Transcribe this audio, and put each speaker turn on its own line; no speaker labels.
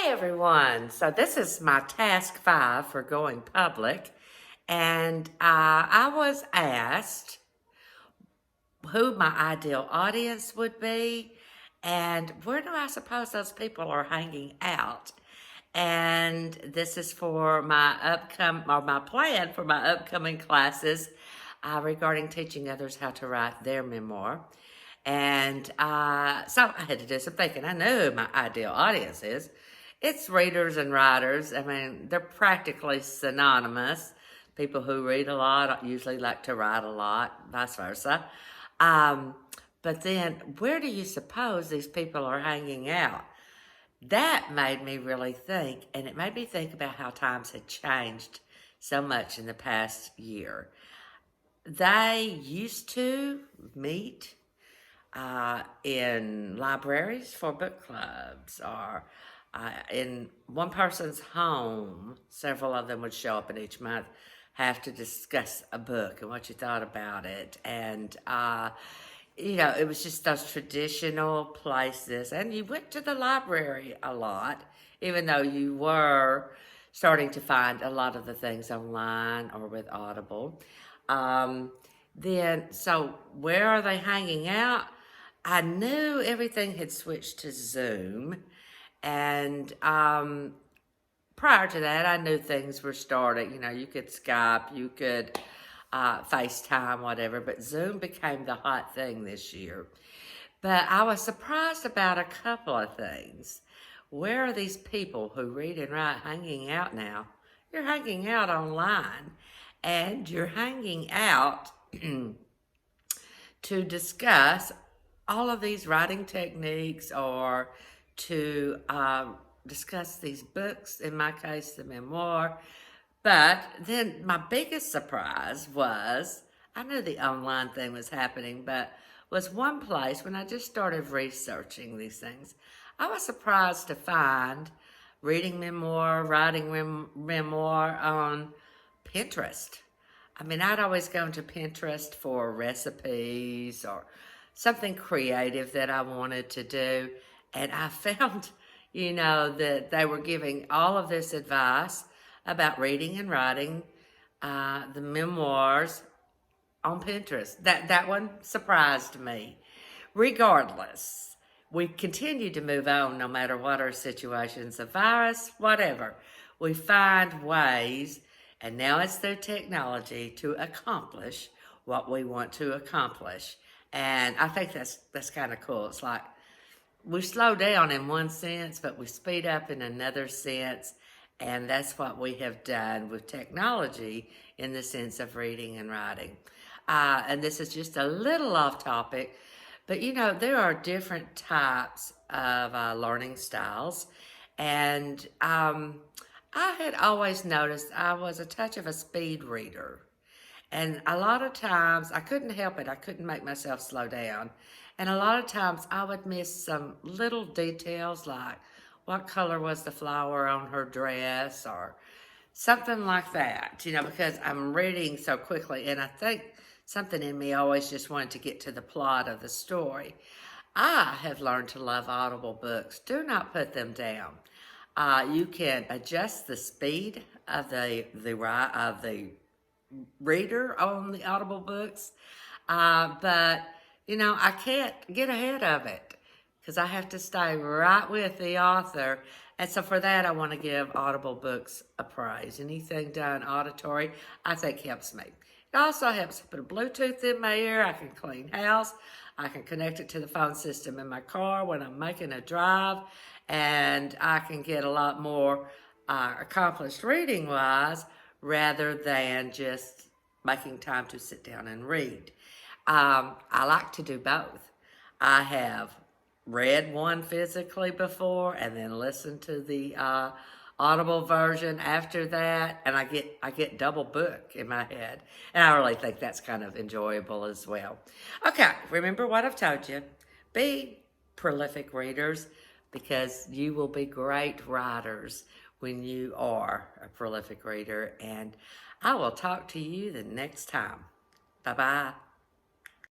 Hey everyone, so this is my task 5 for going public, and I was asked who my ideal audience would be and where do I suppose those people are hanging out. And this is for my my plan for my upcoming classes regarding teaching others how to write their memoir. And so I had to do some thinking. I know who my ideal audience is. It's readers and writers. I mean, they're practically synonymous. People who read a lot usually like to write a lot, vice versa. Um, but then, where do you suppose these people are hanging out? That made me really think, and it made me think about how times had changed so much in the past year. They used to meet in libraries for book clubs or in one person's home. Several of them would show up in each month, have to discuss a book and what you thought about it. And, it was just those traditional places. And you went to the library a lot, even though you were starting to find a lot of the things online or with Audible. So where are they hanging out? I knew everything had switched to Zoom, and prior to that, I knew things were starting. You could Skype, you could FaceTime, whatever, but Zoom became the hot thing this year. But I was surprised about a couple of things. Where are these people who read and write hanging out now? You're hanging out online, and you're hanging out to discuss all of these writing techniques or to discuss these books, in my case, the memoir. But then my biggest surprise was, I knew the online thing was happening, but was one place when I just started researching these things, I was surprised to find reading memoir, writing memoir on Pinterest. I mean, I'd always go to Pinterest for recipes or something creative that I wanted to do. And I found, that they were giving all of this advice about reading and writing the memoirs on Pinterest. That one surprised me. Regardless, we continue to move on no matter what our situations, the virus, whatever. We find ways, and now it's through technology, to accomplish what we want to accomplish. And I think that's kind of cool. It's like we slow down in one sense, but we speed up in another sense. And that's what we have done with technology in the sense of reading and writing. And this is just a little off topic, but there are different types of learning styles. And I had always noticed I was a touch of a speed reader. And a lot of times, I couldn't help it. I couldn't make myself slow down. And a lot of times, I would miss some little details like what color was the flower on her dress or something like that, because I'm reading so quickly. And I think something in me always just wanted to get to the plot of the story. I have learned to love Audible books. Do not put them down. You can adjust the speed of the reader on the Audible books, but I can't get ahead of it because I have to stay right with the author. And so for that, I want to give Audible books a praise. Anything done auditory, I think helps me. It also helps to put a Bluetooth in my ear. I can clean house. I can connect it to the phone system in my car when I'm making a drive, and I can get a lot more accomplished reading-wise rather than just making time to sit down and read. I like to do both. I have read one physically before and then listened to the Audible version after that, and I get double book in my head. And I really think that's kind of enjoyable as well. Okay, remember what I've told you. Be prolific readers because you will be great writers when you are a prolific reader. And I will talk to you the next time. Bye-bye.